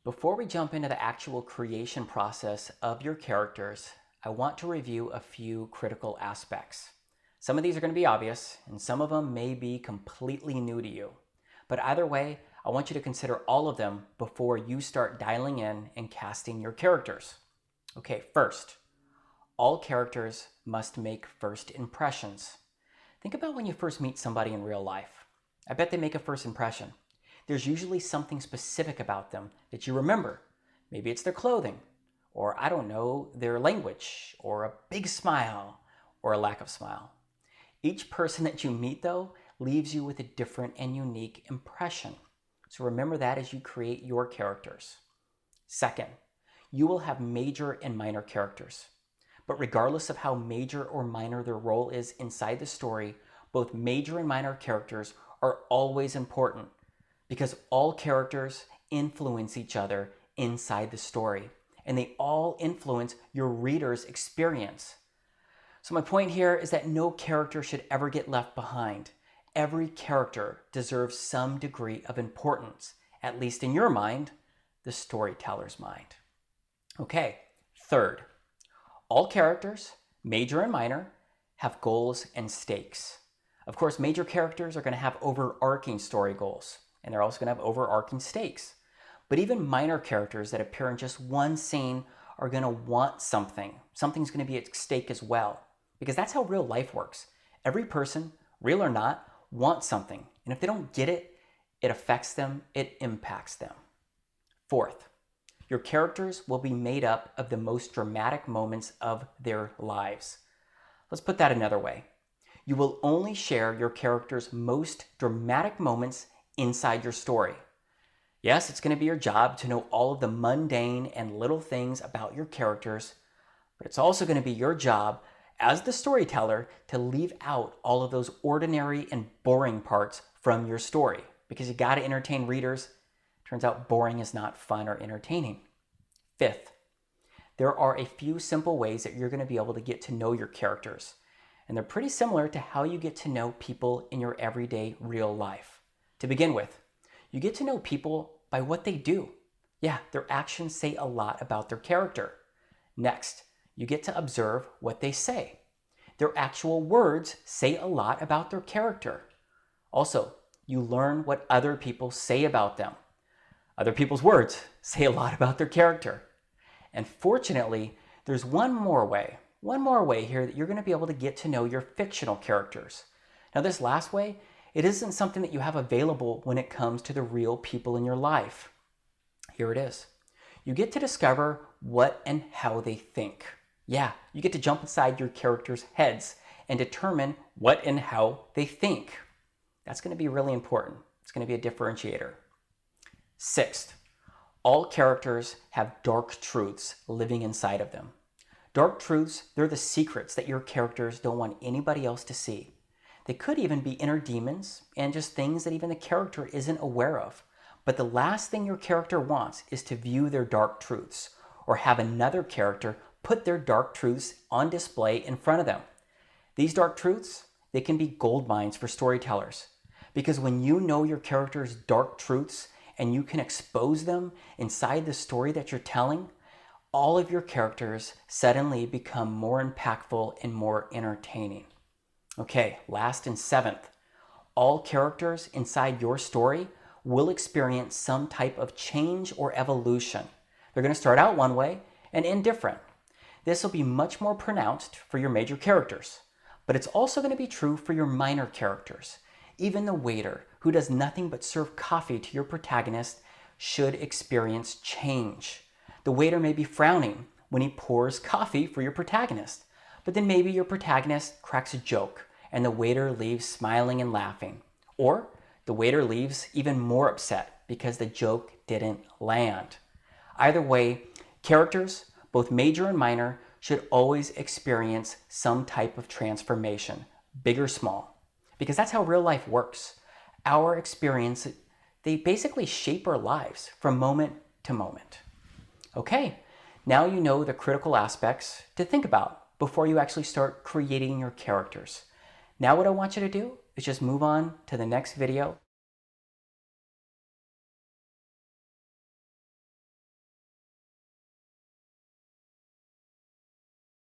Before we jump into the actual creation process of your characters, I want to review a few critical aspects. Some of these are going to be obvious, and some of them may be completely new to you. But either way, I want you to consider all of them before you start dialing in and casting your characters. Okay, first, all characters must make first impressions. Think about when you first meet somebody in real life. I bet they make a first impression. There's usually something specific about them that you remember. Maybe it's their clothing, or I don't know, their language, or a big smile, or a lack of smile. Each person that you meet, though, leaves you with a different and unique impression. So remember that as you create your characters. Second, you will have major and minor characters. But regardless of how major or minor their role is inside the story, both major and minor characters are always important because all characters influence each other inside the story, and they all influence your reader's experience. So my point here is that no character should ever get left behind. Every character deserves some degree of importance, at least in your mind, the storyteller's mind. Okay, third, all characters, major and minor, have goals and stakes. Of course, major characters are going to have overarching story goals, and they're also going to have overarching stakes. But even minor characters that appear in just one scene are going to want something. Something's going to be at stake as well, because that's how real life works. Every person, real or not, wants something, and if they don't get it, it affects them, it impacts them. Fourth, your characters will be made up of the most dramatic moments of their lives. Let's put that another way. You will only share your character's most dramatic moments inside your story. Yes, it's going to be your job to know all of the mundane and little things about your characters, but it's also going to be your job as the storyteller to leave out all of those ordinary and boring parts from your story, because you got to entertain readers. Turns out boring is not fun or entertaining. Fifth, there are a few simple ways that you're going to be able to get to know your characters, and they're pretty similar to how you get to know people in your everyday real life. To begin with, you get to know people by what they do. Yeah, their actions say a lot about their character. Next, you get to observe what they say. Their actual words say a lot about their character. Also, you learn what other people say about them. Other people's words say a lot about their character. And fortunately, there's one more way here that you're going to be able to get to know your fictional characters. Now, this last way, it isn't something that you have available when it comes to the real people in your life. Here it is. You get to discover what and how they think. Yeah, you get to jump inside your characters' heads and determine what and how they think. That's going to be really important. It's going to be a differentiator. Sixth, all characters have dark truths living inside of them. Dark truths, they're the secrets that your characters don't want anybody else to see. They could even be inner demons and just things that even the character isn't aware of. But the last thing your character wants is to view their dark truths or have another character put their dark truths on display in front of them. These dark truths, they can be gold mines for storytellers, because when you know your character's dark truths and you can expose them inside the story that you're telling, all of your characters suddenly become more impactful and more entertaining. Okay, last and seventh, all characters inside your story will experience some type of change or evolution. They're going to start out one way and end different. This will be much more pronounced for your major characters, but it's also going to be true for your minor characters. Even the waiter, who does nothing but serve coffee to your protagonist, should experience change. The waiter may be frowning when he pours coffee for your protagonist, but then maybe your protagonist cracks a joke and the waiter leaves smiling and laughing. Or the waiter leaves even more upset because the joke didn't land. Either way, characters, both major and minor, should always experience some type of transformation, big or small, because that's how real life works. Our experience, they basically shape our lives from moment to moment. Okay, now you know the critical aspects to think about before you actually start creating your characters. Now what I want you to do is just move on to the next video.